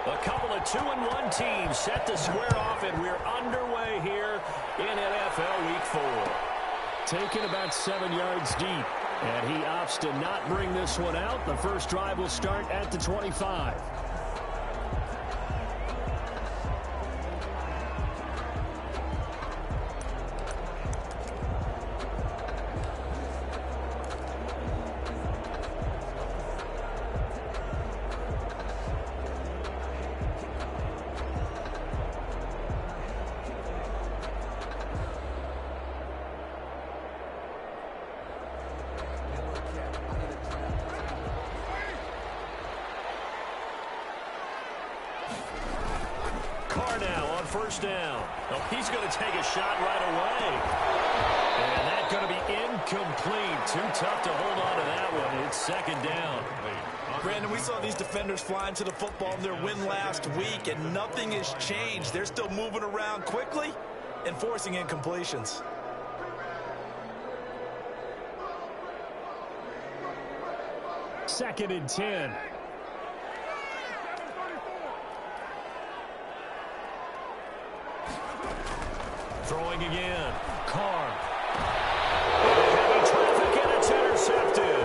A couple of 2-1 teams set to square off, and we're underway here in NFL Week 4. Taken about 7 yards deep, and he opts to not bring this one out. The first drive will start at the 25. First down. Oh, he's going to take a shot right away. And that's going to be incomplete. Too tough to hold on to that one. It's second down. Brandon, we saw these defenders flying to the football in their win last week, and nothing has changed. They're still moving around quickly and forcing incompletions. Second and 10. Throwing again. Carr. Heavy traffic, and it's intercepted.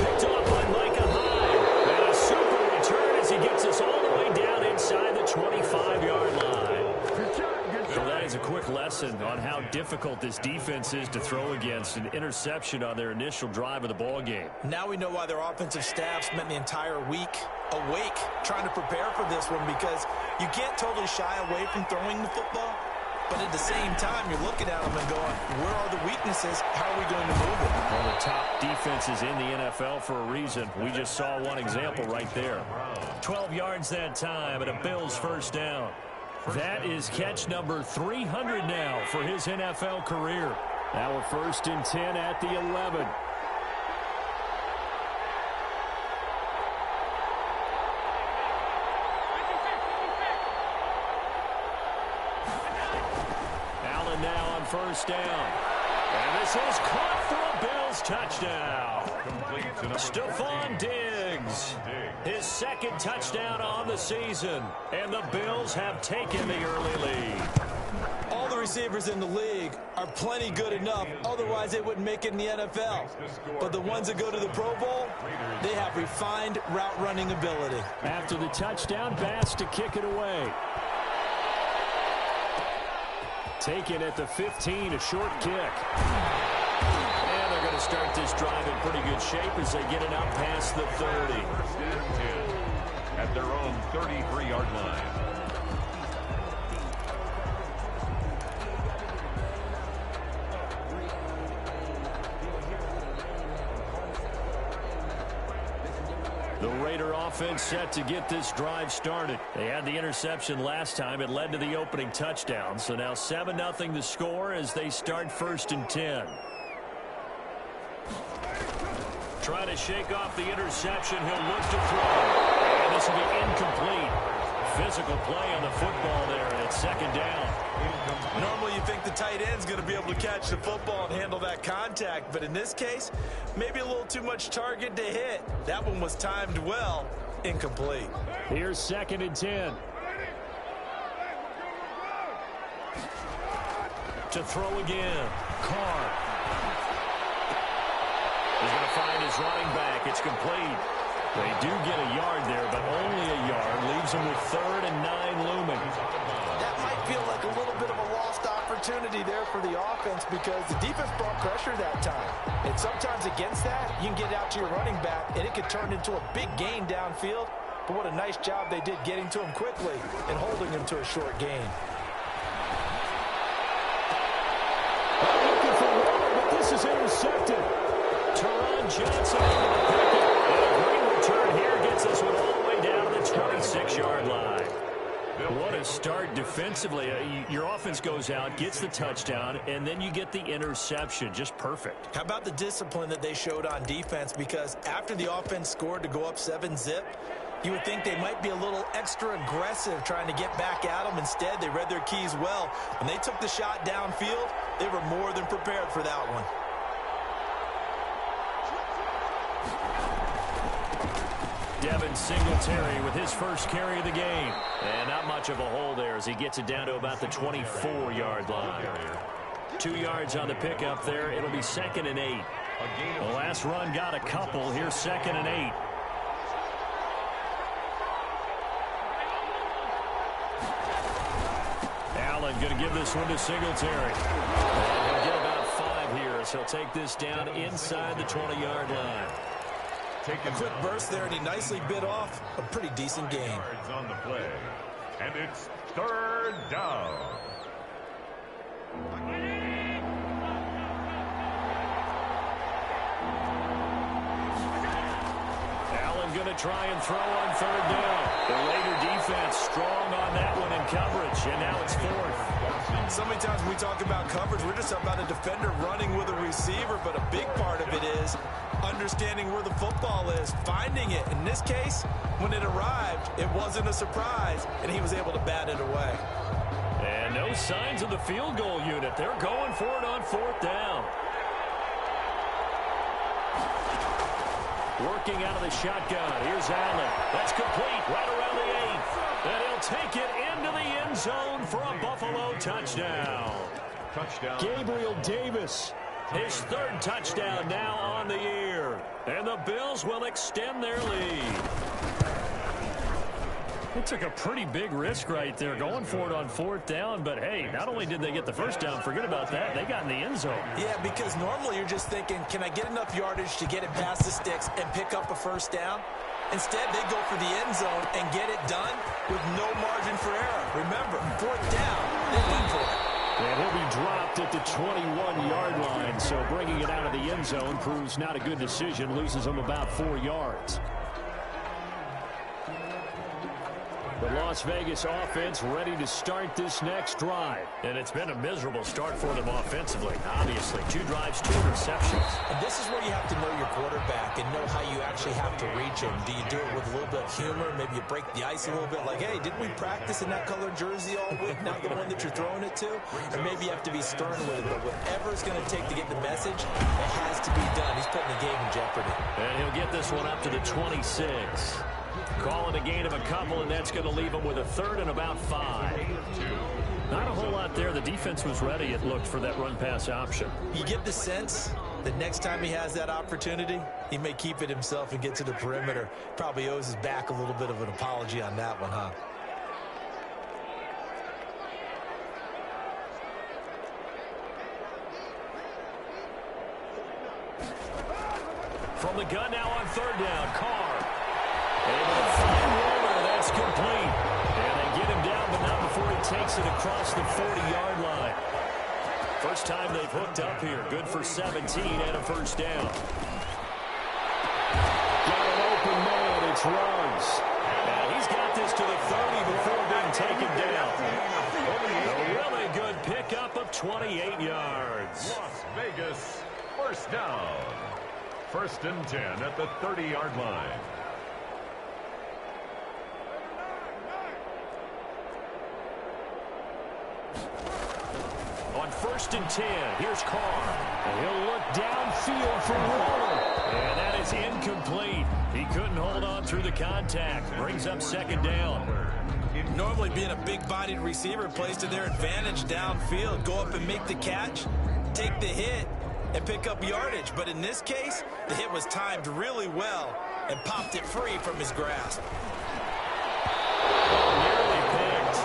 Picked off by Micah Hyde. And a super return as he gets us all the way down inside the 25-yard line. So that is a quick lesson on how difficult this defense is to throw against. An interception on their initial drive of the ball game. Now we know why their offensive staff spent the entire week awake trying to prepare for this one, because you can't totally shy away from throwing the football. But at the same time, you're looking at them and going, where are the weaknesses? How are we going to move it? One of the top defenses in the NFL for a reason. We just saw one example right there. 12 yards that time, and a Bills first down. That is catch number 300 now for his NFL career. Now a first and 10 at the 11. First down. And this is caught for a Bills touchdown. Stephon Diggs, his second touchdown on the season. And the Bills have taken the early lead. All the receivers in the league are plenty good enough. Otherwise, they wouldn't make it in the NFL. But the ones that go to the Pro Bowl, they have refined route running ability. After the touchdown, Bass to kick it away. Taken at the 15, a short kick. And they're going to start this drive in pretty good shape as they get it out past the 30. First and 10 at their own 33-yard line. The Raider offense set to get this drive started. They had the interception last time. It led to the opening touchdown. So now 7-0 the score as they start first and 10. Trying to shake off the interception. He'll look to throw. And this will be incomplete. Physical play on the football there, and it's second down. Normally you think the tight end's going to be able to catch the football and handle that contact, but in this case, maybe a little too much target to hit. That one was timed well. Incomplete. Here's second and 10. To throw again. Carr. He's going to find his running back. It's complete. They do get a yard there, but only a yard. Leaves them with 3rd and 9 looming. That might feel like a little bit of a lost opportunity there for the offense, because the defense brought pressure that time. And sometimes against that, you can get out to your running back, and it could turn into a big gain downfield. But what a nice job they did getting to him quickly and holding him to a short gain. Looking for one, but this is intercepted. Teron Johnson able to pick it. And a great return here gets this one all the way down to the 26-yard line. What a start defensively. Your offense goes out, gets the touchdown, and then you get the interception. Just perfect. How about the discipline that they showed on defense? Because after the offense scored to go up 7-zip, you would think they might be a little extra aggressive trying to get back at them. Instead, they read their keys well. When they took the shot downfield, they were more than prepared for that one. Devin Singletary with his first carry of the game. And not much of a hole there as he gets it down to about the 24-yard line. 2 yards on the pickup there. It'll be 2nd and 8. The last run got a couple. Here's 2nd and 8. Allen going to give this one to Singletary. And he'll get about 5 here as he'll take this down inside the 20-yard line. A quick burst there, and he nicely bit off a pretty decent game. On the play, and it's 3rd down. Allen going to try and throw on 3rd down. The Raider defense strong on that one in coverage, and now it's 4th. So many times when we talk about coverage, we're just talking about a defender running with a receiver, but a big part of it is understanding where the football is, finding it. In this case, when it arrived, it wasn't a surprise, and he was able to bat it away. And no signs of the field goal unit. They're going for it on 4th down. Working out of the shotgun. Here's Allen. That's complete right around the 8th. And he'll take it into the end zone for a Buffalo touchdown. Gabriel Davis, his 3rd touchdown now on the year. And the Bills will extend their lead. They took a pretty big risk right there going for it on 4th down. But, hey, not only did they get the first down, forget about that, they got in the end zone. Yeah, because normally you're just thinking, can I get enough yardage to get it past the sticks and pick up a first down? Instead, they go for the end zone and get it done with no margin for error. Remember, 4th down, they went for it. And he'll be dropped at the 21-yard line, so bringing it out of the end zone proves not a good decision, loses him about 4 yards. The Las Vegas offense ready to start this next drive. And it's been a miserable start for them offensively, obviously. 2 drives, 2 receptions. And this is where you have to know your quarterback and know how you actually have to reach him. Do you do it with a little bit of humor? Maybe you break the ice a little bit like, hey, didn't we practice in that colored jersey all week? Not the one that you're throwing it to? Or maybe you have to be stern with it. But whatever it's going to take to get the message, it has to be done. He's putting the game in jeopardy. And he'll get this one up to the 26. Calling a gain of a couple, and that's going to leave him with a 3rd and about 5. Not a whole lot there. The defense was ready, it looked, for that run-pass option. You get the sense that next time he has that opportunity, he may keep it himself and get to the perimeter. Probably owes his back a little bit of an apology on that one, huh? From the gun now on 3rd down, Carr. Able to find Waller. That's complete. And they get him down, but not before he takes it across the 40-yard line. First time they've hooked up here. Good for 17 and a first down. Got an open man. It's Ruggs. And he's got this to the 30 before being taken down. A really good pickup of 28 yards. Las Vegas, first down. 1st and 10 at the 30-yard line. On 1st and 10, here's Carr. And he'll look downfield for Waller. And that is incomplete. He couldn't hold on through the contact. Brings up 2nd down. Normally being a big-bodied receiver plays to their advantage downfield. Go up and make the catch, take the hit, and pick up yardage. But in this case, the hit was timed really well and popped it free from his grasp. Nearly picked.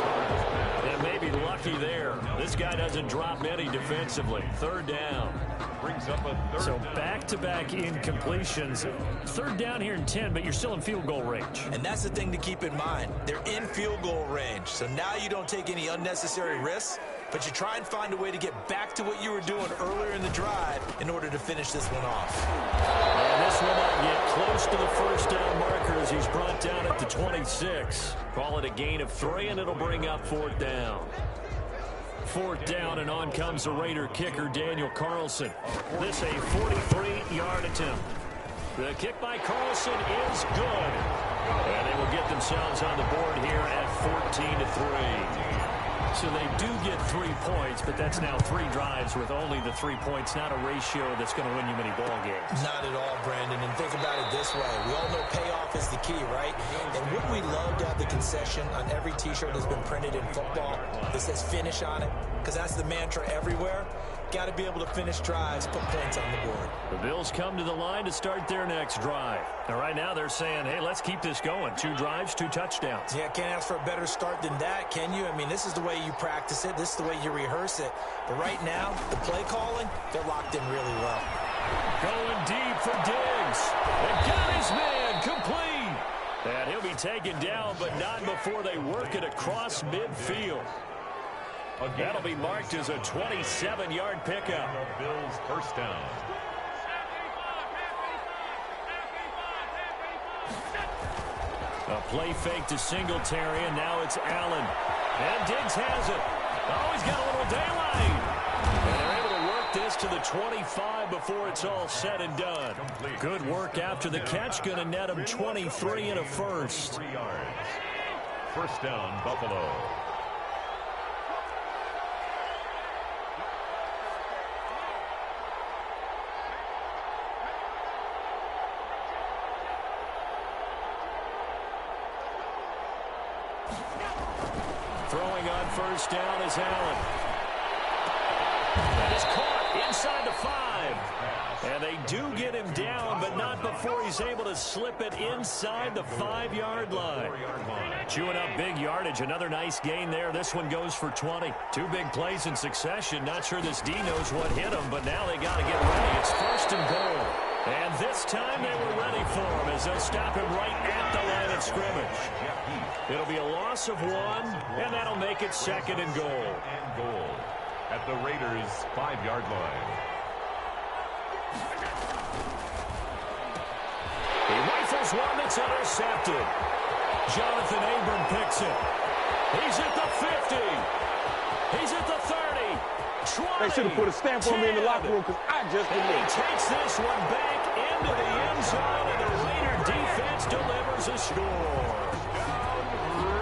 And maybe lucky there. This guy doesn't drop many defensively. 3rd down. Brings up a 3rd So down. back-to-back incompletions. 3rd down here and 10, but you're still in field goal range. And that's the thing to keep in mind. They're in field goal range. So now you don't take any unnecessary risks, but you try and find a way to get back to what you were doing earlier in the drive in order to finish this one off. And this will not get close to the first down marker as he's brought down at the 26. Call it a gain of 3, and it'll bring up 4th down. 4th down, and on comes the Raider kicker, Daniel Carlson. This a 43-yard attempt. The kick by Carlson is good. And they will get themselves on the board here at 14-3. So they do get 3 points, but that's now 3 drives with only the 3 points, not a ratio that's going to win you many ball games. Not at all, Brandon. And think about it this way. We all know payoff half is the key, right? And wouldn't we love to have the concession on every T-shirt that's been printed in football that says finish on it? Because that's the mantra everywhere. Got to be able to finish drives, put points on the board. The Bills come to the line to start their next drive. Now, right now, they're saying, hey, let's keep this going. 2 drives, 2 touchdowns. Yeah, can't ask for a better start than that, can you? I mean, this is the way you practice it. This is the way you rehearse it. But right now, the play calling, they're locked in really well. Going deep for Diggs. And got his man complete. And he'll be taken down, but not before they work it across midfield. That'll be marked as a 27-yard pickup. Bills first down. A play fake to Singletary, and now it's Allen. And Diggs has it. Oh, he's got a little daylight. And they're able to work this to the 25 before it's all said and done. Good work after the catch. Going to net him 23 and a first. 3 yards. First down, Buffalo. Throwing on first down is Allen. That is caught inside the 5. And they do get him down, but not before he's able to slip it inside the 5-yard line. Chewing up big yardage. Another nice gain there. This one goes for 20. 2 big plays in succession. Not sure this D knows what hit him, but now they got to get ready. It's first and goal. And this time they were ready for him as they'll stop him right at the line of scrimmage. It'll be a loss of 1, and that'll make it second and goal. And goal at the Raiders' 5-yard line. He rifles one that's intercepted. Jonathan Abram picks it. He's at the 50. He's at the 30. 20. They should have put a stamp on me in the locker room because I just And he didn't. takes this one back into the end zone, and the Raider defense delivers a score.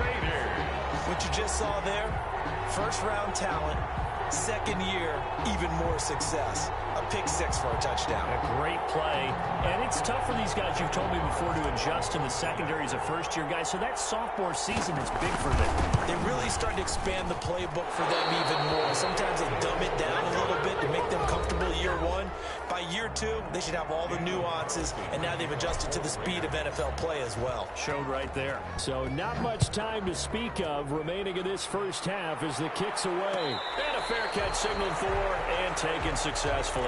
Raiders. What you just saw there, first-round talent, second year, even more success. A pick 6 for a touchdown. A great play. And it's tough for these guys, you've told me before, to adjust in the secondary as a first-year guy. So that sophomore season is big for them. They really started to expand the playbook for them even more. Sometimes they dumb it down a little bit to make them comfortable year 1. By year 2, they should have all the nuances, and now they've adjusted to the speed of NFL play as well. Showed right there. So not much time to speak of remaining in this first half as the kick's away. And a fair catch signaled for and taken successfully.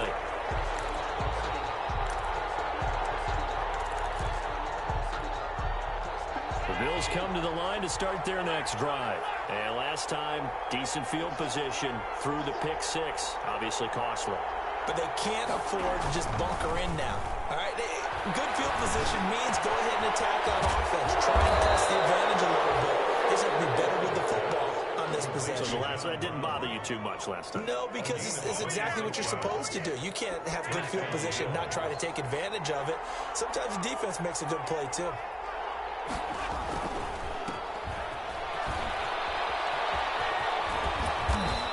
The Bills come to the line to start their next drive. And last time, decent field position through the pick 6. Obviously costly. But they can't afford to just bunker in now. All right, good field position means go ahead and attack on offense. Try and press the advantage a little bit. They should be better with the football on this possession. So that didn't bother you too much last time? No, because it's exactly what you're supposed to do. You can't have good field position and not try to take advantage of it. Sometimes the defense makes a good play, too.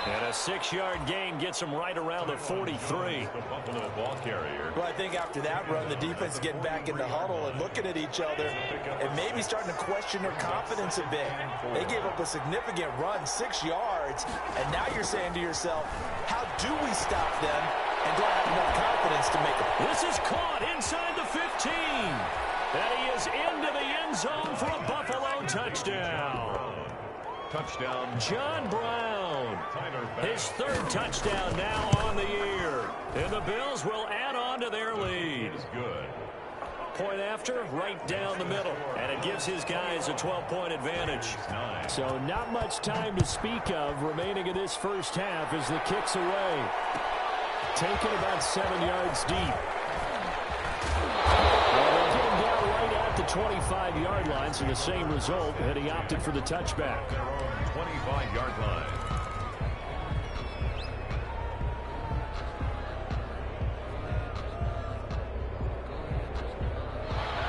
And a 6-yard gain gets him right around the 43. The Buffalo ball carrier. Well, I think after that run, the defense is getting back in the huddle and looking at each other and maybe starting to question their confidence a bit. They gave up a significant run, 6 yards, and now you're saying to yourself, how do we stop them, and do I have enough confidence to make it? This is caught inside the 15. And he is into the end zone for a Buffalo touchdown. Touchdown. John Brown, his 3rd touchdown now on the year. And the Bills will add on to their lead. Good. Point after, right down the middle. And it gives his guys a 12-point advantage. So not much time to speak of remaining in this first half as the kick's away. Taken about 7 yards deep. Well, they'll get him down right at the 25-yard line, so the same result, and he opted for the touchback. Their own 25-yard line.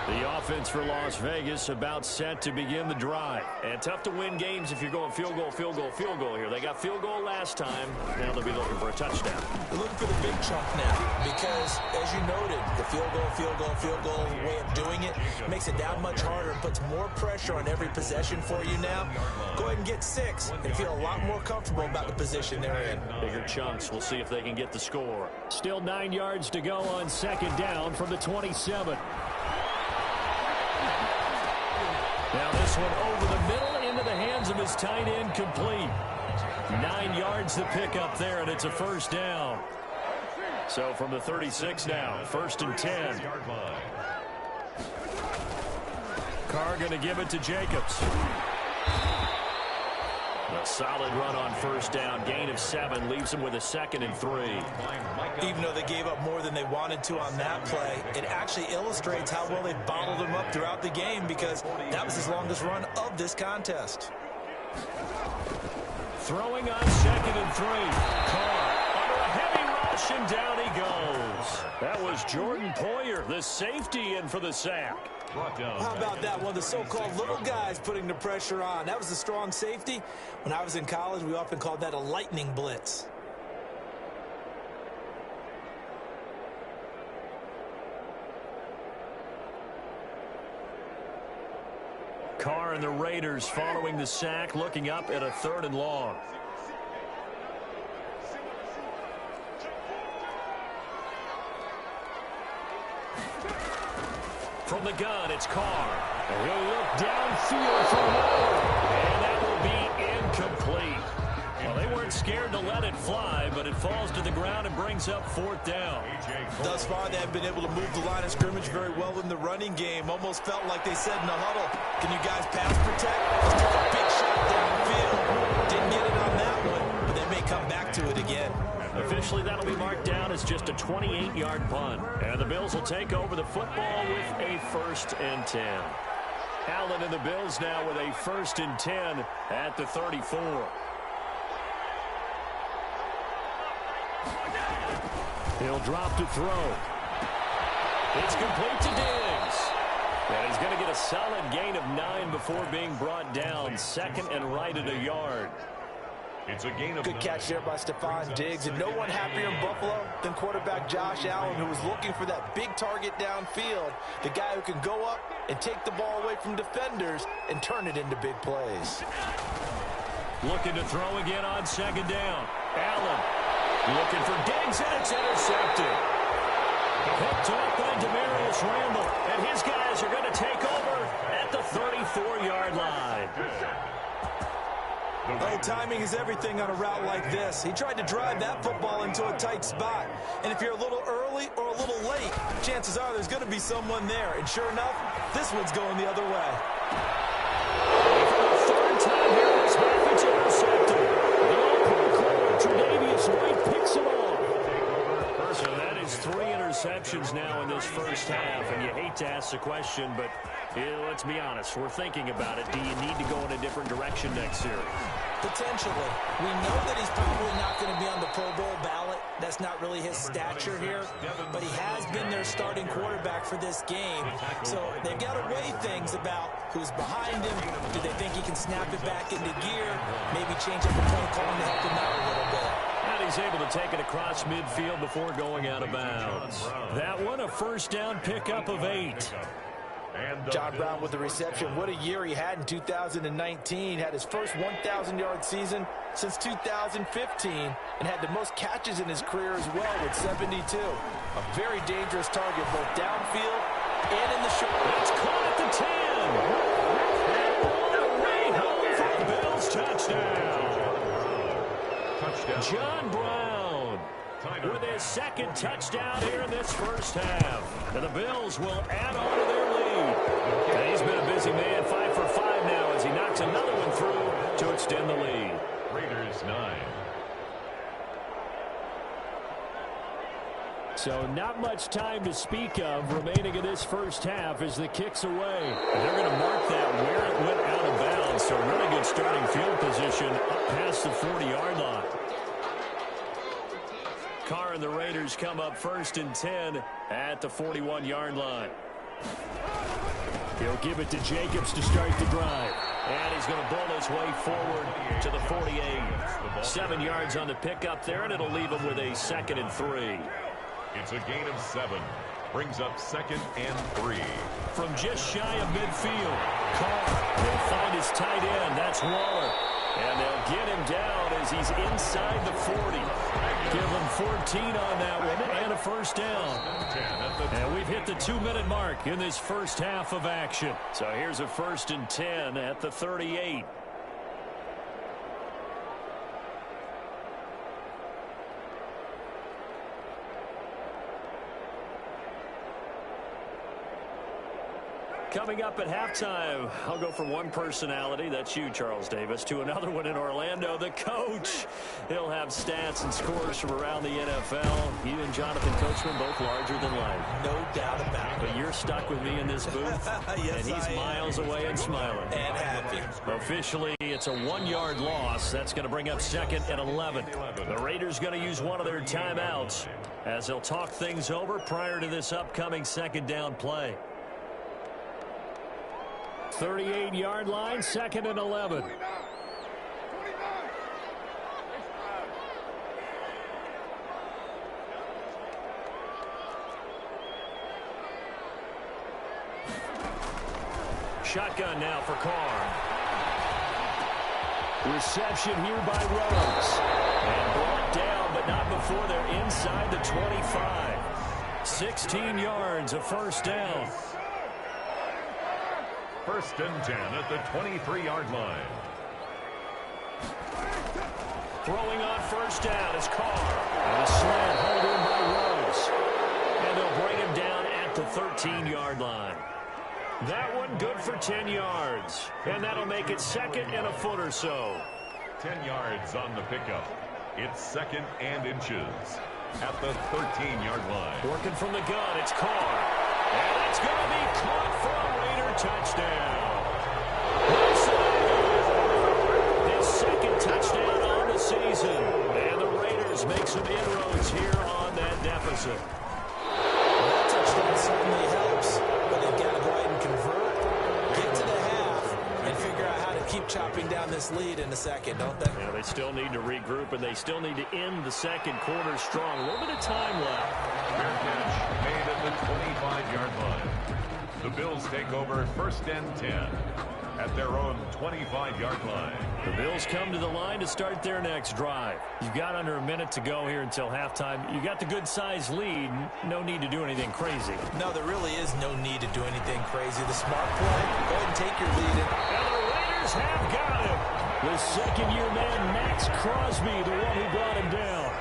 The The offense for Las Vegas about set to begin the drive. And tough to win games if you're going field goal, field goal, field goal here. They got field goal last time. Now they'll be looking for a touchdown. They're looking for the big chunk now because, as you noted, the field goal way of doing it makes it that much harder and puts more pressure on every possession for you now. Go ahead and get 6 and feel a lot more comfortable about the position they're in. Bigger chunks. We'll see if they can get the score. Still 9 yards to go on second down from the 27. Now this one over the middle into the hands of his tight end, complete. 9 yards to pick up there, and it's a first down. So from the 36 now, 1st and 10. Carr going to give it to Jacobs. A solid run on first down. Gain of 7 leaves him with a 2nd and 3. Even though they gave up more than they wanted to on that play, it actually illustrates how well they bottled him up throughout the game because that was his longest run of this contest. Throwing on 2nd and 3. Carr under a heavy rush, and down he goes. That was Jordan Poyer, the safety, in for the sack. How about that? One of the so-called little guys putting the pressure on. That was a strong safety. When I was in college, we often called that a lightning blitz. Carr and the Raiders following the sack, looking up at a 3rd and long. From the gun, it's Carr. And he'll look downfield for more. And that will be incomplete. Well, they weren't scared to let it fly, but it falls to the ground and brings up 4th down. Thus far, they have been able to move the line of scrimmage very well in the running game. Almost felt like they said in the huddle, can you guys pass protect? Let's take a big shot downfield. Didn't get it on that one, but they may come back to it again. Officially, that'll be marked down as just a 28-yard punt. And the Bills will take over the football with a 1st and 10. Allen and the Bills now with a 1st and 10 at the 34. He'll drop to throw. It's complete to Diggs. And he's going to get a solid gain of 9 before being brought down. 2nd and right at a yard. It's a gain of Good catch there by Stephon Diggs, and no one happier in Buffalo than quarterback Josh Allen, who was looking for that big target downfield, the guy who can go up and take the ball away from defenders and turn it into big plays. Looking to throw again on 2nd down. Allen looking for Diggs, and it's intercepted. Picked off by Demarius Randall, and his guys are going to take over at the 34-yard line. Oh, timing is everything on a route like this. He tried to drive that football into a tight spot. And if you're a little early or a little late, chances are there's going to be someone there. And sure enough, this one's going the other way. For the 3rd time here this half, it's intercepted. The All-Pro corner, Tre'Davious White, picks him off. So that is 3 interceptions now in this first half. And you hate to ask the question, but let's be honest. We're thinking about it. Do you need to go in a different direction next series? Potentially. We know that he's probably not going to be on the Pro Bowl ballot. That's not really his stature here. But he has been their starting quarterback for this game. So they've got to weigh things about who's behind him. Do they think he can snap it back into gear? Maybe change up the play calling to help him out a little bit. And he's able to take it across midfield before going out of bounds. That one, a 1st down pickup of 8. John Brown with the reception. What a year he had in 2019. Had his first 1,000-yard season since 2015 and had the most catches in his career as well with 72. A very dangerous target both downfield and in the short. It's caught at the 10. And what a way home for a Bills touchdown. John Brown with his 2nd touchdown here in this first half. And the Bills will add on to their lead. And he's been a busy man, 5 for 5 now as he knocks another one through to extend the lead. Raiders 9. So not much time to speak of remaining in this first half as the kick's away. And they're going to mark that where it went out of bounds. So really good starting field position up past the 40-yard line. Carr and the Raiders come up 1st and 10 at the 41-yard line. He'll give it to Jacobs to start the drive. And he's going to bull his way forward to the 48. 7 yards on the pickup there, and it'll leave him with a 2nd and 3. It's a gain of 7. Brings up 2nd and 3. From just shy of midfield, Carr will find his tight end. That's Waller. And they'll get him down as he's inside the 40. Give him 14 on that one and a first down. And we've hit the 2-minute mark in this first half of action. So here's a 1st and 10 at the 38. Coming up at halftime, I'll go from one personality, that's you, Charles Davis, to another one in Orlando, the coach. He'll have stats and scores from around the NFL. You and Jonathan Coachman both larger than life. No doubt about it. But you're stuck with me in this booth, yes, and he's miles away and smiling. And happy. Officially, it's a 1-yard loss. That's going to bring up 2nd and 11. The Raiders going to use one of their timeouts as they'll talk things over prior to this upcoming 2nd down play. 38-yard line, 2nd and 11. Shotgun now for Carr. Reception here by Rhodes. And brought down, but not before they're inside the 25. 16 yards, a first down. 1st and 10 at the 23-yard line. Throwing on first down is Carr. And a slant held in by Rhodes. And they'll bring him down at the 13-yard line. That one good for 10 yards. And that'll make it 2nd and a foot or so. 10 yards on the pickup. It's 2nd and inches at the 13-yard line. Working from the gun, it's Carr. And it's going to be caught for a Raider touchdown. His 2nd touchdown on the season. And the Raiders make some inroads here on that deficit. Well, that touchdown certainly helps, but they've got to go ahead and convert, get to the half, and figure out how to keep chopping down this lead in the 2nd, don't they? Yeah, they still need to regroup, and they still need to end the 2nd quarter strong. A little bit of time left. Fair catch made at the 25-yard line. The Bills take over 1st and 10 at their own 25-yard line. The Bills come to the line to start their next drive. You've got under a minute to go here until halftime. You got the good-sized lead. No need to do anything crazy. No, there really is no need to do anything crazy. The smart play, go ahead and take your lead in. And the Raiders have got him. The 2nd-year man, Max Crosby, the one who brought him down.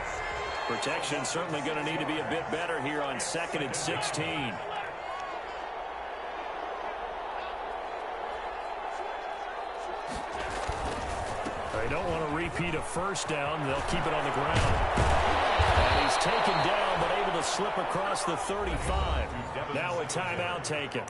Protection certainly going to need to be a bit better here on 2nd and 16. They don't want to repeat a first down. They'll keep it on the ground. And he's taken down, but able to slip across the 35. Now a timeout taken.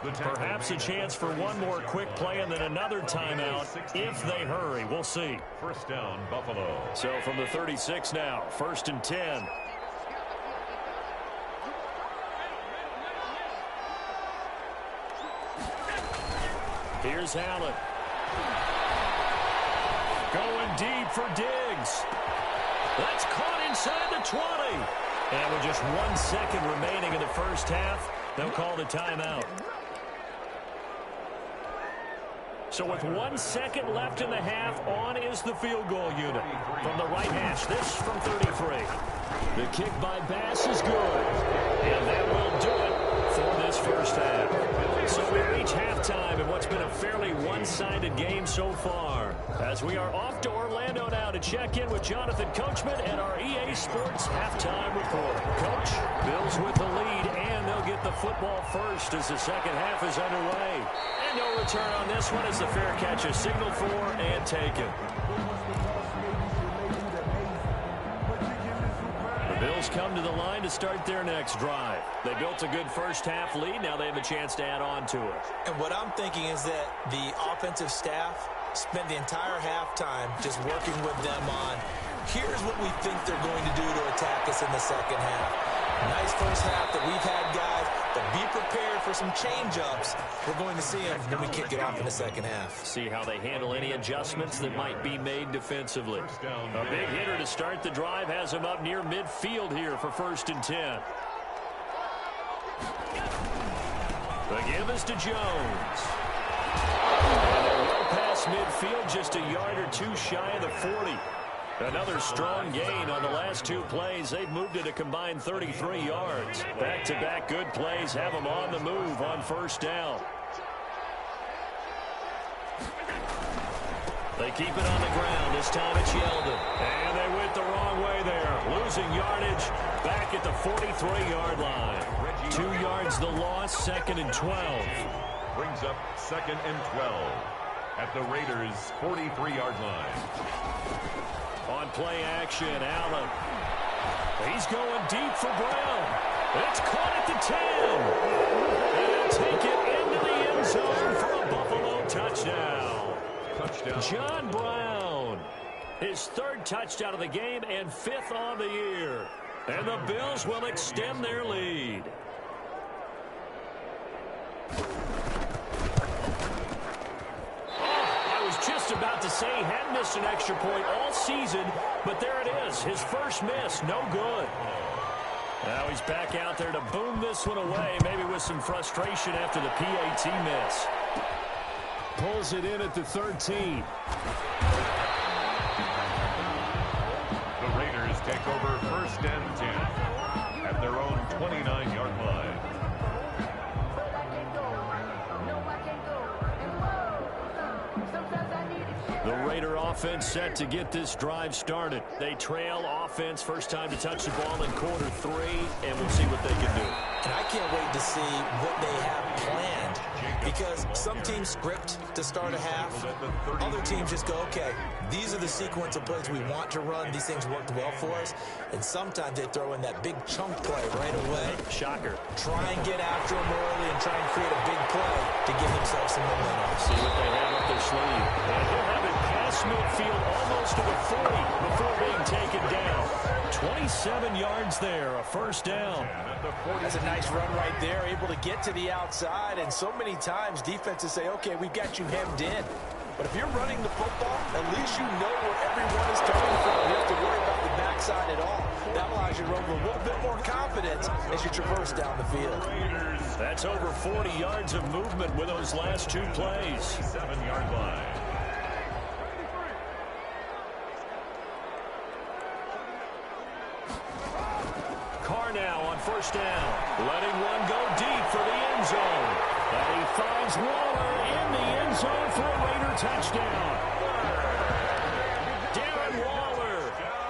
Perhaps a chance for one more quick play and then another timeout if they hurry. We'll see. First down, Buffalo. So from the 36 now, 1st and 10. Here's Allen. Going deep for Diggs. That's caught inside the 20. And with just 1 second remaining in the first half, they'll call the timeout. So with 1 second left in the half, on is the field goal unit. From the right hash, this from 33. The kick by Bass is good. And that will do it for this first half. So we reach halftime in what's been a fairly one-sided game so far. As we are off to Orlando now to check in with Jonathan Coachman and our EA Sports halftime report. Coach, Bills with the lead, and they'll get the football first as the second half is underway. And no return on this one as the fair catch is signaled for and taken. The Bills come to the line to start their next drive. They built a good first half lead. Now they have a chance to add on to it. And what I'm thinking is that the offensive staff spent the entire halftime just working with them on, here's what we think they're going to do to attack us in the second half. Nice first half that we've had, guys, but be prepared for some change-ups. We're going to see them when we kick it off in the second half. See how they handle any adjustments that might be made defensively. A big hitter to start the drive has him up near midfield here for 1st and 10. The give is to Jones. And they're well past midfield, just a yard or two shy of the 40. Another strong gain on the last 2 plays. They've moved it a combined 33 yards. Back-to-back good plays have them on the move on 1st down. They keep it on the ground. This time it's Yeldon. And they went the wrong way there. Losing yardage back at the 43-yard line. 2 yards the loss, 2nd and 12. Brings up 2nd and 12 at the Raiders' 43-yard line. On play action, Allen. He's going deep for Brown. It's caught at the 10. And he'll take it into the end zone for a Buffalo touchdown. John Brown. His 3rd touchdown of the game and 5th on the year. And the Bills will extend their lead. Just about to say he hadn't missed an extra point all season, but there it is. His first miss, no good. Now he's back out there to boom this one away, maybe with some frustration after the PAT miss. Pulls it in at the 13. The Raiders take over 1st and 10 at their own 29-yard line. The Raider offense set to get this drive started. They trail offense, first time to touch the ball in quarter 3, and we'll see what they can do. And I can't wait to see what they have planned, because some teams script to start a half. Other teams just go, okay, these are the sequence of plays we want to run. These things worked well for us. And sometimes they throw in that big chunk play right away. Shocker. Try and get after them early and try and create a big play to give themselves some momentum. See what they have up their sleeve. And he'll have it past midfield almost to the 40 before being taken down. 27 yards there, a 1st down. That's a nice run right there, able to get to the outside. And so many times defenses say, okay, we've got you hemmed in. But if you're running the football, at least you know where everyone is coming from. You don't have to worry about the backside at all. That allows you to run with a little bit more confidence as you traverse down the field. That's over 40 yards of movement with those last 2 plays. 7-yard line. Carr now on 1st down. Letting one go deep for the end zone. And he finds Waller in the end zone for a Raider touchdown. Darren Waller,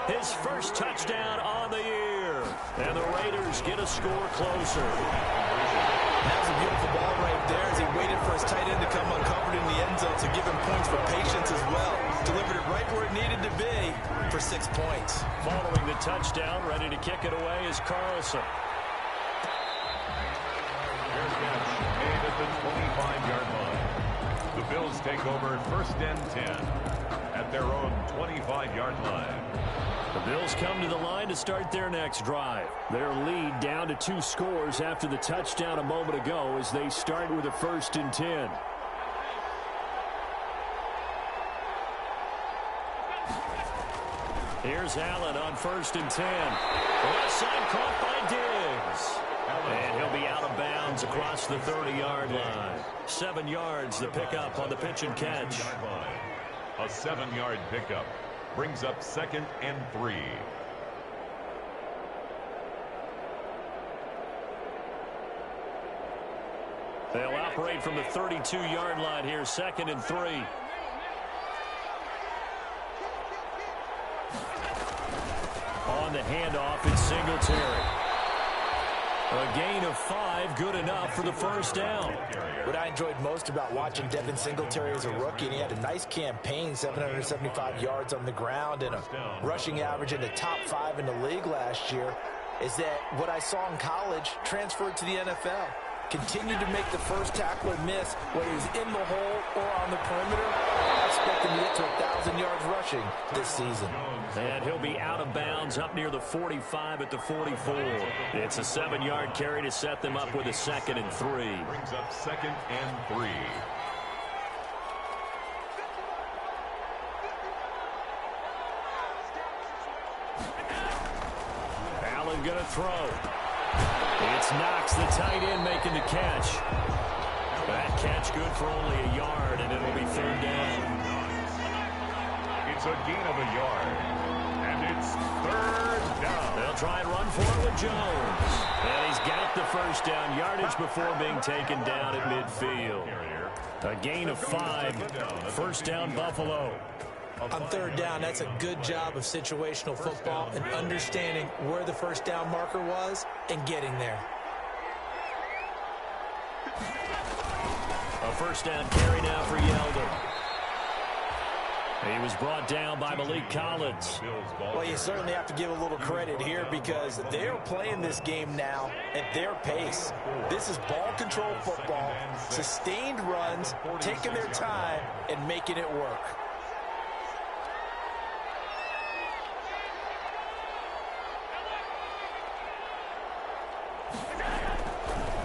his 1st touchdown on the year. And the Raiders get a score closer. That was a beautiful ball right there as he waited for his tight end to come uncovered in the end zone to give him points for patience as well. Delivered it right where it needed to be for 6 points. Following the touchdown, ready to kick it away is Carlson. Made at the 25-yard line. The Bills take over 1st and 10 at their own 25-yard line. The Bills come to the line to start their next drive. Their lead down to 2 scores after the touchdown a moment ago as they start with a 1st and 10. Here's Allen on 1st and 10. Left side caught by Diggs. And he'll be out of bounds across the 30-yard line. 7 yards the pickup on the pitch and catch. A 7-yard pickup brings up 2nd and 3. They'll operate from the 32-yard line here, 2nd and 3. On the handoff, it's Singletary. A gain of 5, good enough for the 1st down. What I enjoyed most about watching Devin Singletary as a rookie, and he had a nice campaign, 775 yards on the ground and a rushing average in the top 5 in the league last year, is that what I saw in college transferred to the NFL. continue to make the first tackler miss, whether he's in the hole or on the perimeter. I expect him to get to 1,000 yards rushing this season. And he'll be out of bounds up near the 45 at the 44. It's a 7-yard carry to set them up with a 2nd and 3. Brings up 2nd and 3. Allen going to throw. It's Knox, the tight end, making the catch. That catch good for only a yard, and it'll be 3rd down. It's a gain of a yard, and it's 3rd down. They'll try and run for it with Jones. And he's got the first down yardage before being taken down at midfield. A gain of 5. 1st down, Buffalo. On 3rd down, that's a good job of situational football and understanding where the first down marker was and getting there. A 1st down carry now for Yeldon. He was brought down by Malik Collins. Well, you certainly have to give a little credit here because they're playing this game now at their pace. This is ball control football, sustained runs, taking their time, and making it work.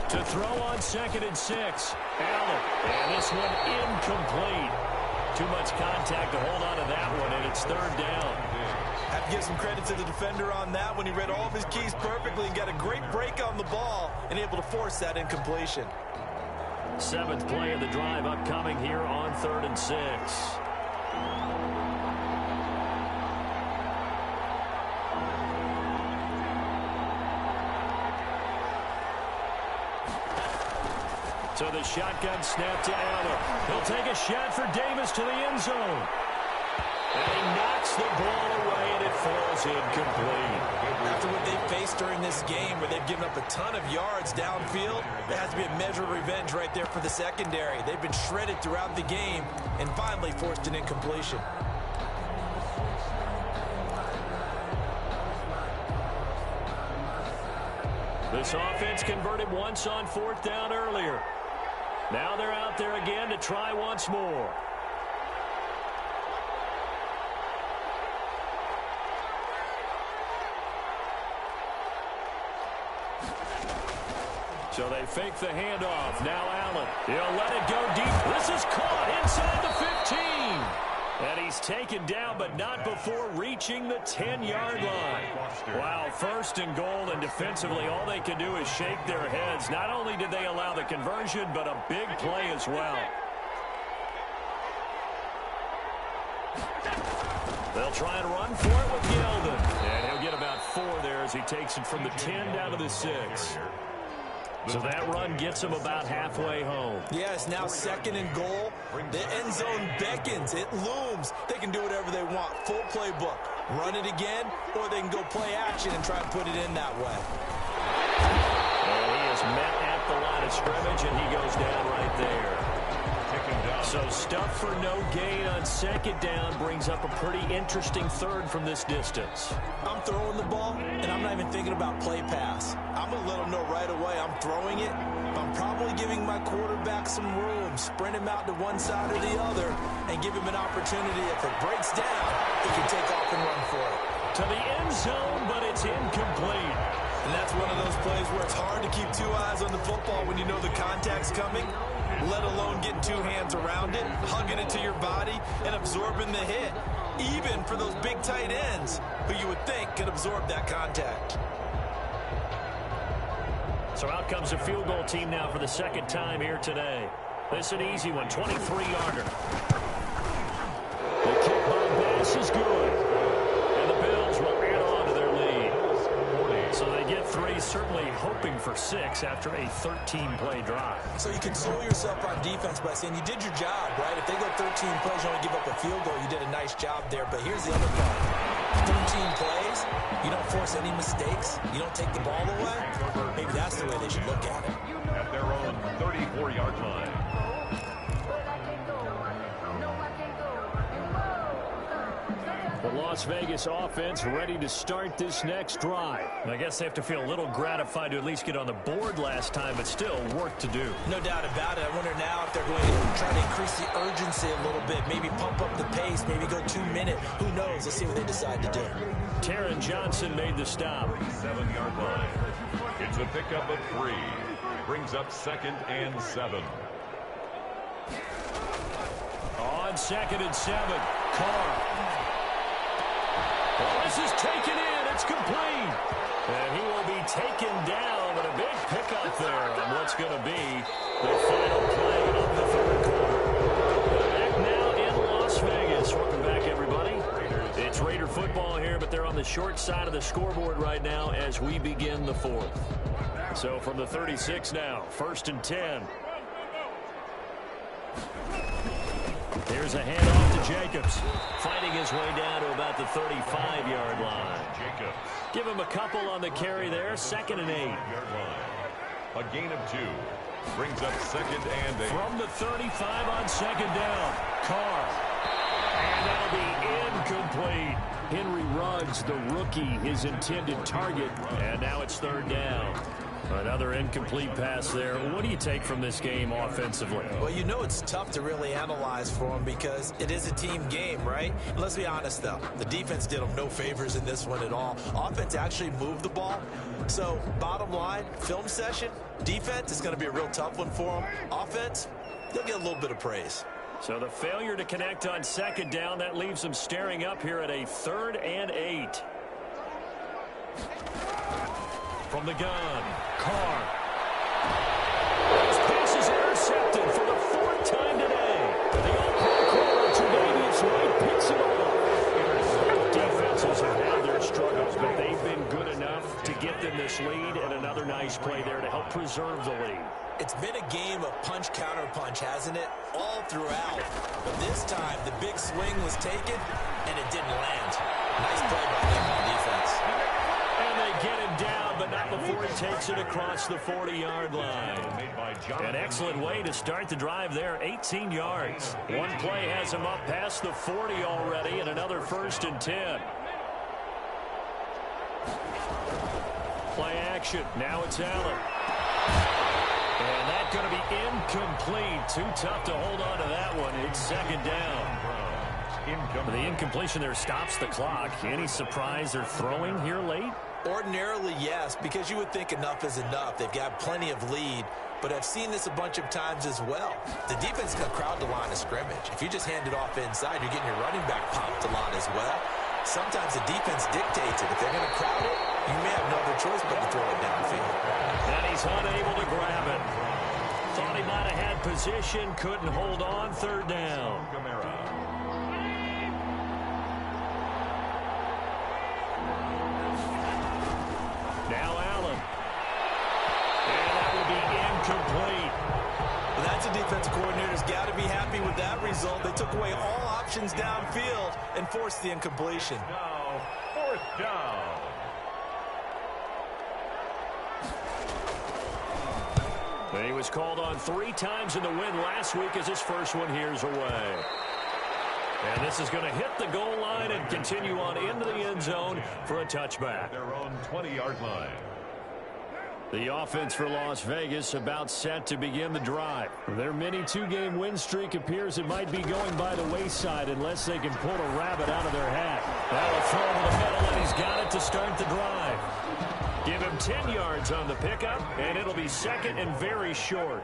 To throw on 2nd and 6. Allen. And this one incomplete. Too much contact to hold on to that one, and it's 3rd down. Have to give some credit to the defender on that when he read all of his keys perfectly and got a great break on the ball and able to force that incompletion. 7th play of the drive upcoming here on 3rd and 6. So the shotgun snap to Allen. He'll take a shot for Davis to the end zone. And he knocks the ball away, and it falls incomplete. After what they've faced during this game, where they've given up a ton of yards downfield, there has to be a measure of revenge right there for the secondary. They've been shredded throughout the game and finally forced an incompletion. This offense converted once on 4th down earlier. Now they're out there again to try once more. So they fake the handoff. Now Allen. He'll let it go deep. This is caught inside the 15. And he's taken down, but not before reaching the 10-yard line. Wow, 1st and goal, and defensively, all they can do is shake their heads. Not only did they allow the conversion, but a big play as well. They'll try and run for it with Yeldon. And he'll get about 4 there as he takes it from the 10 down to the 6. So that run gets him about halfway home. Yeah, it's now 2nd and goal. The end zone beckons. It looms. They can do whatever they want. Full playbook. Run it again, or they can go play action and try and put it in that way. And he is met at the line of scrimmage, and he goes down right there. So stuff for no gain on 2nd down brings up a pretty interesting 3rd from this distance. I'm throwing the ball, and I'm not even thinking about play pass. I'm going to let them know right away I'm throwing it. I'm probably giving my quarterback some room, sprint him out to one side or the other, and give him an opportunity. If it breaks down, he can take off and run for it. To the end zone, but it's incomplete. And that's one of those plays where it's hard to keep 2 eyes on the football when you know the contact's coming, let alone getting 2 hands around it, hugging it to your body, and absorbing the hit, even for those big tight ends who you would think could absorb that contact. So out comes a field goal team now for the 2nd time here today. This is an easy one, 23-yarder. The kick by Bass is good. And the Bills will add on to their lead. So they get 3, certainly hoping for 6 after a 13-play drive. So you console yourself on defense by saying you did your job, right? If they go 13 plays, you only give up a field goal, you did a nice job there. But here's the other part. 13 plays, you don't force any mistakes, you don't take the ball away. Maybe that's the way they should look at it. At their own 34-yard line. The loss Las Vegas offense ready to start this next drive. I guess they have to feel a little gratified to at least get on the board last time, but still work to do. No doubt about it. I wonder now if they're going to try to increase the urgency a little bit, maybe pump up the pace, maybe go 2 minute. Who knows? Let's see what they decide to do. Taron Johnson made the stop. 7-yard line. It's a pickup of 3. Brings up 2nd and 7. On 2nd and 7, Carr. Well, this is taken in. It's complete. And he will be taken down, but a big pickup there on what's going to be the final play of the third quarter. Back now in Las Vegas. Welcome back, everybody. It's Raider football here, but they're on the short side of the scoreboard right now as we begin the fourth. So from the 36 now, 1st and 10. Here's a handoff to Jacobs. Fighting his way down to about the 35-yard line. Jacobs. Give him a couple on the carry there. 2nd and 8. Yard line. A gain of 2. Brings up 2nd and 8. From the 35 on 2nd down. Carr. And that'll be incomplete. Henry Ruggs, the rookie, his intended target. And now it's 3rd down. Another incomplete pass there. What do you take from this game offensively? Well, you know it's tough to really analyze for them because it is a team game, right? Let's be honest, though. The defense did them no favors in this one at all. Offense actually moved the ball. So, bottom line, film session, defense is going to be a real tough one for them. Offense, they'll get a little bit of praise. So the failure to connect on 2nd down, that leaves them staring up here at a 3rd and 8. From the gun, Carr. His pass is intercepted for the 4th time today. The all-pro corner, Tre'Davious White, picks it off. Defenses have had their struggles, but they've been good enough to get them this lead, and another nice play there to help preserve the lead. It's been a game of punch-counter-punch, hasn't it? All throughout. But this time, the big swing was taken, and it didn't land. Nice play by them on defense. And they get him down, but not before he takes it across the 40-yard line. An excellent way to start the drive there, 18 yards. One play has him up past the 40 already, and another 1st and 10. Play action. Now it's Allen. And that's going to be incomplete. Too tough to hold on to that one. It's 2nd down. The incompletion there stops the clock. Any surprise they're throwing here late? Ordinarily, yes, because you would think enough is enough. They've got plenty of lead, but I've seen this a bunch of times as well. The defense can crowd the line of scrimmage. If you just hand it off inside, you're getting your running back pumped a lot as well. Sometimes the defense dictates it. If they're going to crowd it, you may have no other choice but to throw it downfield. And he's unable to grab it. Thought he might have had position, couldn't hold on. 3rd down. Now Allen. And that will be incomplete. Well, that's a defense coordinator's got to be happy with that result. They took away all options downfield and forced the incompletion. Now, 4th down. He was called on 3 times in the win last week as his first one here's away. And this is going to hit the goal line and continue on into the end zone for a touchback. Their own 20-yard line. The offense for Las Vegas about set to begin the drive. Their mini 2-game win streak appears it might be going by the wayside unless they can pull a rabbit out of their hat. That'll throw to the middle, and he's got it to start the drive. Give him 10 yards on the pickup, and it'll be 2nd and very short.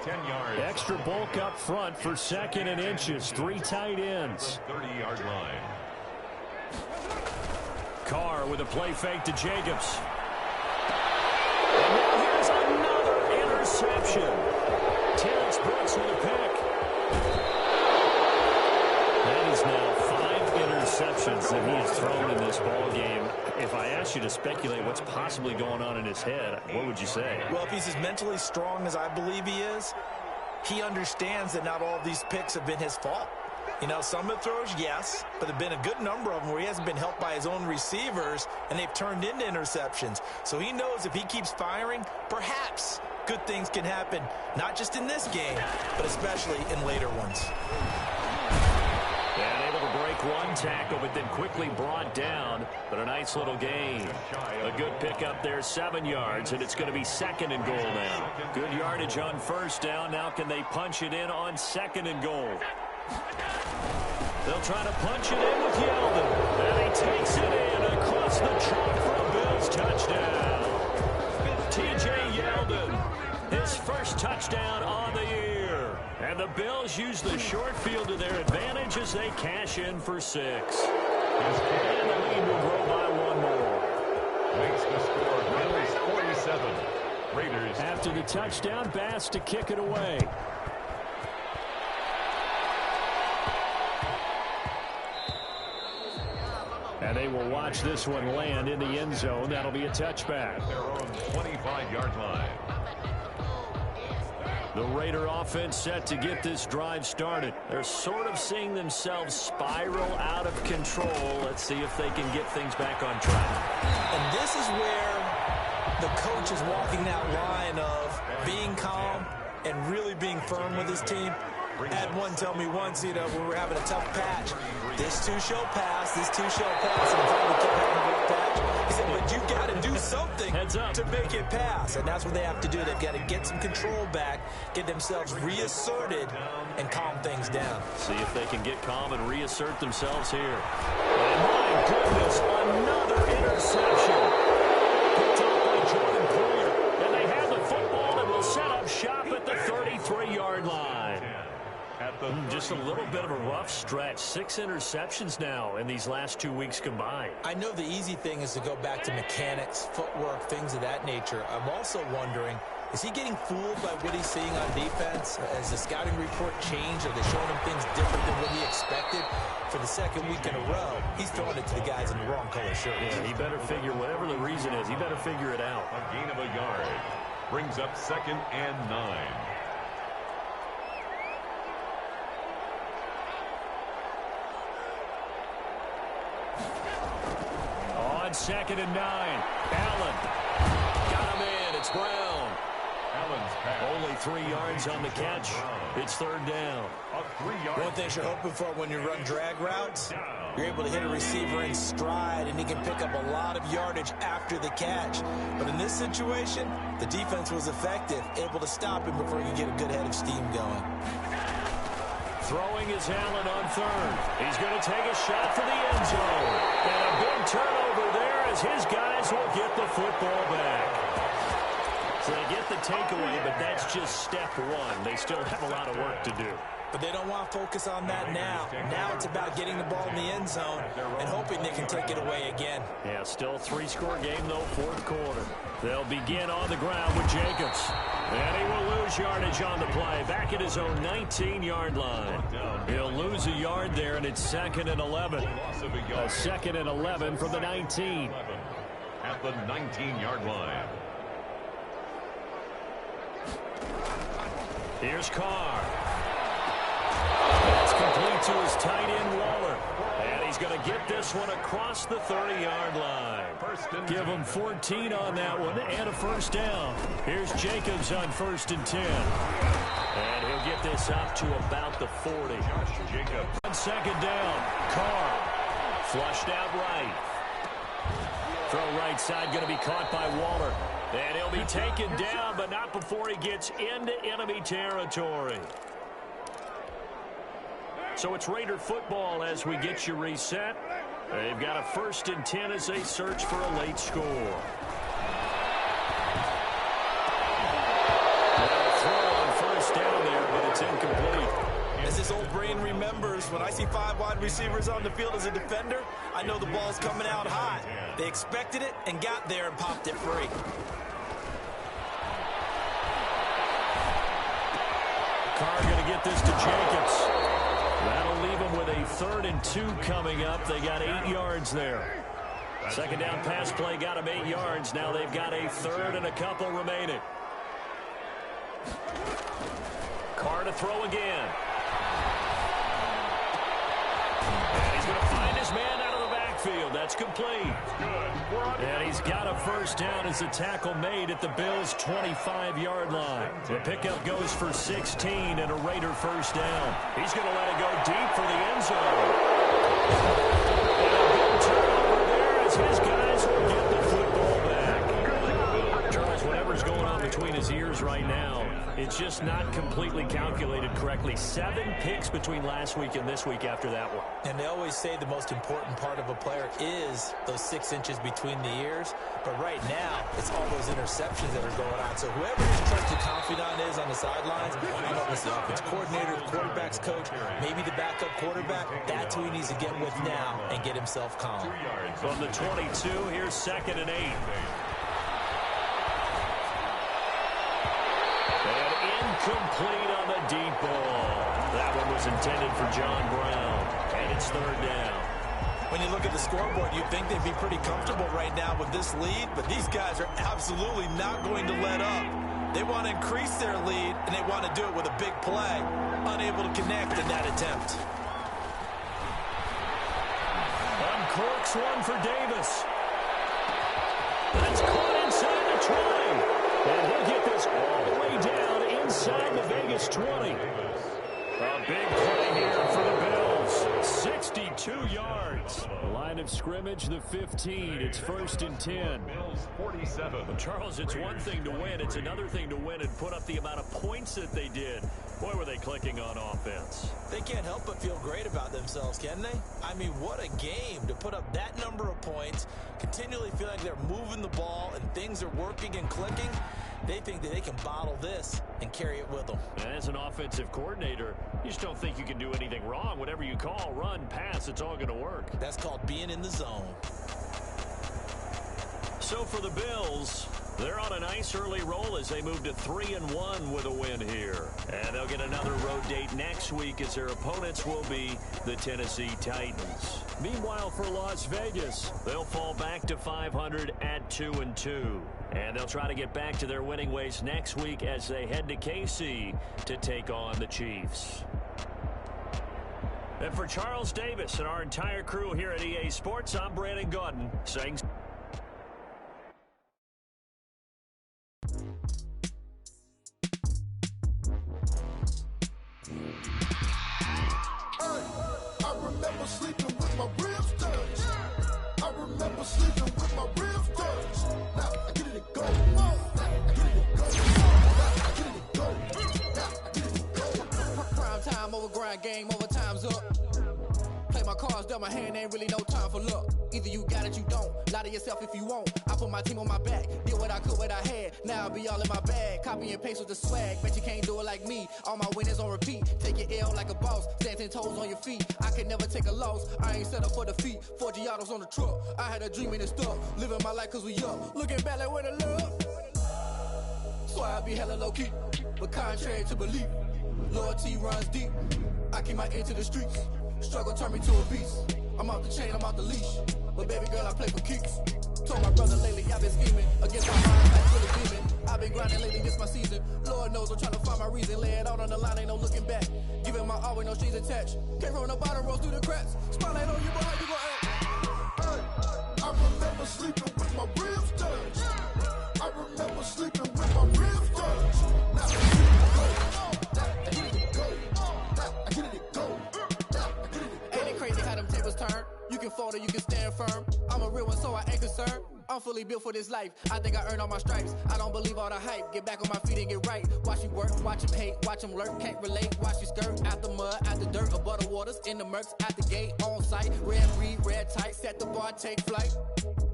10 yards. Extra bulk up front for 2nd and inches. 3 tight ends. 30-yard line. Carr with a play fake to Jacobs. And now here's another interception. Terrence Brooks with a pick. That is now 5 interceptions that he has thrown in this ball game. If I asked you to speculate what's possibly going on in his head, what would you say? Well, if he's as mentally strong as I believe he is, he understands that not all of these picks have been his fault. You know, some of the throws, yes, but there have been a good number of them where he hasn't been helped by his own receivers, and they've turned into interceptions. So he knows if he keeps firing, perhaps good things can happen, not just in this game, but especially in later ones. And able to break one tackle, but then quickly brought down. But a nice little gain. A good pickup there, 7 yards, and it's going to be 2nd and goal now. Good yardage on first down. Now can they punch it in on 2nd and goal? They'll try to punch it in with Yeldon. And he takes it in across the chalk for a Bills touchdown. T.J. Yeldon, his first touchdown on the year. And the Bills use the short field to their advantage as they cash in for 6. And the lead will grow by 1 more. Makes the score Bills 47. Raiders. After the touchdown, Bass to kick it away. And they will watch this one land in the end zone. That'll be a touchback. Their own 25-yard line. The Raider offense set to get this drive started. They're sort of seeing themselves spiral out of control. Let's see if they can get things back on track. And this is where the coach is walking that line of being calm and really being firm with his team. I had one tell me once, when we were having a tough patch, this too shall pass, and finally kept having a rough patch. He said, but you got to do something to make it pass. And that's what they have to do. They've got to get some control back, get themselves reasserted, and calm things down. See if they can get calm and reassert themselves here. And my goodness, another interception. Picked up by Jordan Poyer. And they have the football and will set up shop at the 33-yard line. Just a little bit of a rough stretch. 6 interceptions now in these last 2 weeks combined. I know the easy thing is to go back to mechanics, footwork, things of that nature. I'm also wondering, is he getting fooled by what he's seeing on defense? Has the scouting report changed? Are they showing him things different than what he expected? For the 2nd week in a row, he's throwing it to the guys in the wrong color shirts. Yeah, he better figure, whatever the reason is, he better figure it out. A gain of a yard. Brings up 2nd and 9. On 2nd and 9, Allen got him in. It's Brown. Allen's pass. Only 3 yards on the catch. It's 3rd down. A 3-yard. One thing you're hoping for when you run drag routes, you're able to hit a receiver in stride, and he can pick up a lot of yardage after the catch. But in this situation, the defense was effective, able to stop him before he could get a good head of steam going. Throwing is Allen on 3rd. He's going to take a shot for the end zone. And a big turnover there as his guys will get the football back. So they get the takeaway, but that's just step 1. They still have a lot of work to do. But they don't want to focus on that now. Now it's about getting the ball in the end zone and hoping they can take it away again. Yeah, still a 3-score game, though, 4th quarter. They'll begin on the ground with Jacobs. And he will lose yardage on the play, back at his own 19-yard line. He'll lose a yard there, and it's 2nd and 11. A 2nd and 11 from the 19. At the 19-yard line. Here's Carr. That's complete to his tight end, Waller. And he's going to get this one across the 30-yard line. Give him 14 on that one and a 1st down. Here's Jacobs on 1st and 10. And he'll get this up to about the 40. On 2nd down, Carr flushed out right. Throw right side going to be caught by Waller. And he'll be taken down, but not before he gets into enemy territory. So it's Raider football as we get you reset. They've got a 1st and 10 as they search for a late score. Throw on 1st down there, but it's incomplete. As this old brain remembers, when I see 5 wide receivers on the field as a defender, I know the ball's coming out hot. They expected it and got there and popped it free. Carr going to get this to Jacobs. That'll leave them with a 3rd and 2 coming up. They got 8 yards there. 2nd down pass play got them 8 yards. Now they've got a 3rd and a couple remaining. Carr to throw again. And he's going to find his man out of the backfield. That's complete. And he's got a 1st down as the tackle made at the Bills' 25-yard line. The pickup goes for 16 and a Raider 1st down. He's going to let it go deep for the end zone. And a big turnover there as his guys will get the football back. Charles, whatever's going on between his ears right now, it's just not completely calculated correctly. 7 picks between last week and this week after that one. And they always say the most important part of a player is those 6 inches between the ears. But right now, it's all those interceptions that are going on. So whoever his trusted confidant is on the sidelines, I don't know if it's the offense coordinator, the quarterback's coach, maybe the backup quarterback, that's who he needs to get with now and get himself calm. From the 22, here's 2nd and 8. Complete on the deep ball. That one was intended for John Brown. And it's 3rd down. When you look at the scoreboard, you'd think they'd be pretty comfortable right now with this lead, but these guys are absolutely not going to let up. They want to increase their lead, and they want to do it with a big play. Unable to connect in that attempt. Uncorks one for Davis. That's caught inside the 20. And he'll get this all the way down inside the Vegas 20. A big play here for the Bills. 62 yards. The line of scrimmage, the 15. It's 1st and 10. Bills 47. Well, Charles, it's one thing to win. It's another thing to win and put up the amount of points that they did. Boy, were they clicking on offense. They can't help but feel great about themselves, can they? I mean, what a game to put up that number of points, continually feel like they're moving the ball and things are working and clicking. They think that they can bottle this and carry it with them. And as an offensive coordinator, you just don't think you can do anything wrong. Whatever you call, run, pass, it's all going to work. That's called being in the zone. So for the Bills, they're on a nice early roll as they move to 3-1 with a win here. And they'll get another road date next week as their opponents will be the Tennessee Titans. Meanwhile, for Las Vegas, they'll fall back to 500 at 2-2. And they'll try to get back to their winning ways next week as they head to KC to take on the Chiefs. And for Charles Davis and our entire crew here at EA Sports, I'm Brandon Gaudin saying... I remember sleeping with my ribs touched. I remember sleeping with my ribs touched. Now I get it go. Now I get it go. Now I get it go. Now I get it go. Prime time over grind game, overtime's up. Play my cards, dealt my hand, ain't really no time for luck. Either you got it, you don't. Lie to yourself if you won't. I put my team on my back, did what I could, what I had. Now I'll be all in my bag. Copy and paste with the swag. Bet you can't do it like me. All my winners on repeat. Take your L like a boss. Stand 10 toes on your feet. I could never take a loss. I ain't set up for defeat. 4 Giottos on the truck. I had a dream and it stuck. Living my life cause we up. Looking back like where the love. So I be hella low key. But contrary to belief, loyalty runs deep. I keep my ear to the streets. Struggle turned me to a beast. I'm off the chain, I'm off the leash. But baby girl, I play for kicks. Told my brother lately, I've been scheming. Against my mind, like really demon. I've been grinding lately, this my season. Lord knows I'm trying to find my reason. Lay it out on the line, ain't no looking back. Giving my all with no strings attached. Came from the bottom, rose through the cracks. Spotlight on you, but how you gon' act? Hey, I remember sleeping with my ribs touched. I remember sleeping with my ribs touched. Now I get it go. Now I get it go. Now I get it go. Ain't it crazy how them tables turn? You can fold or you can stand firm. I'm a real one, so I ain't concerned. I'm fully built for this life. I think I earned all my stripes. I don't believe all the hype. Get back on my feet and get right. Watch you work, watch him hate, watch him lurk. Can't relate, watch you skirt. Out the mud, out the dirt, above the waters, in the murks, at the gate, on site. Red breed, red tight, set the bar, take flight.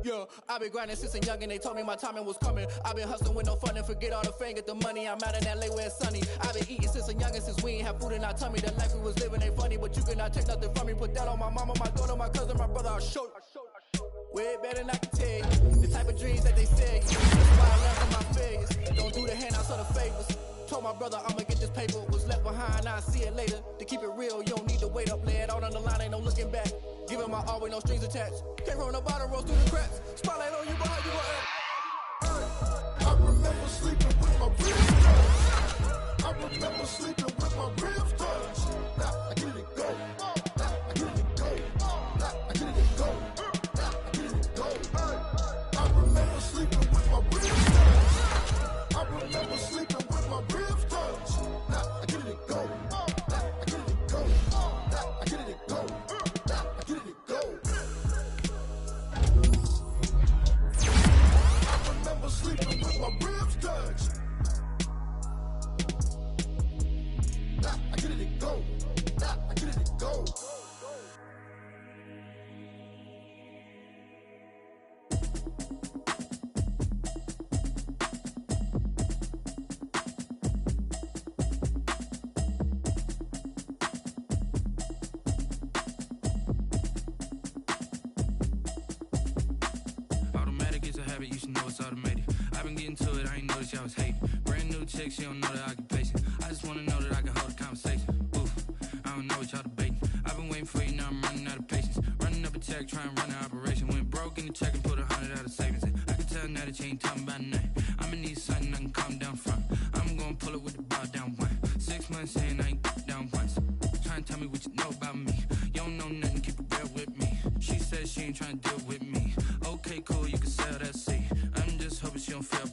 Yeah, I've been grinding since a young and they told me my timing was coming. I've been hustling with no fun and forget all the fame, get the money. I'm out in LA where it's sunny. I've been eating since a youngin' since we ain't have food in our tummy. The life we was living ain't funny, but you cannot take nothing from me. Put that on my mama, my daughter, my cousin, my brother, I'll show you. Way better than I can tell you. The type of dreams that they sell you. That's why I learned from my failures. Don't do the handouts or the favors. Told my brother I'ma get this paper. Was left behind, I'll see it later. To keep it real, you don't need to wait up. Lay it out on the line, ain't no looking back. Giving my all with no strings attached. Came from the bottom, rose through the cracks. Spotlight on you, but how you gon' act? I remember sleeping with my ribs touched. I remember sleeping with my ribs touched. Now I get it go. Now I get it go. Now I get it go. Now I get it go. I remember sleeping with my ribs touched. I remember sleeping with my ribs touched. Now I get it go. Now I get it go. Now I get it go. Now I get it go. sex, she don't know that I can pace it. I just wanna know that I can hold a conversation. Oof, I don't know what y'all debating. I've been waiting for you, now I'm running out of patience. Running up a check, trying to run an operation. Went broke in the check and put 100 out of savings in. I can tell now that you ain't talking about nothing. I'ma need something I can calm down from. I'm gonna pull it with the bar down one. 6 months saying I ain't down once. Trying to tell me what you know about me. You don't know nothing, keep it real with me. She said she ain't trying to deal with me. Okay, cool, you can sell that seat. I'm just hoping she don't fail.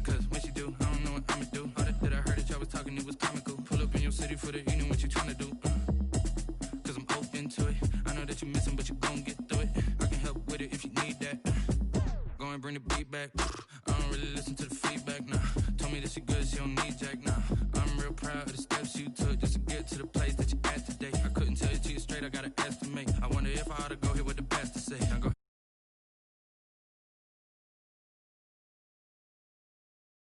Cause when she do, I don't know what I'ma do. All that I heard that y'all was talking, it was comical. Pull up in your city for the evening, what you trying to do? Cause I'm open to it. I know that you're missing, but you gon' get through it. I can help with it if you need that. Go and bring the beat back. I don't really listen to the feedback, nah. Told me that she good, she don't need jack, nah. I'm real proud of the steps you took just to get to the place that you at today. I couldn't tell you to you straight, I gotta estimate. I wonder if I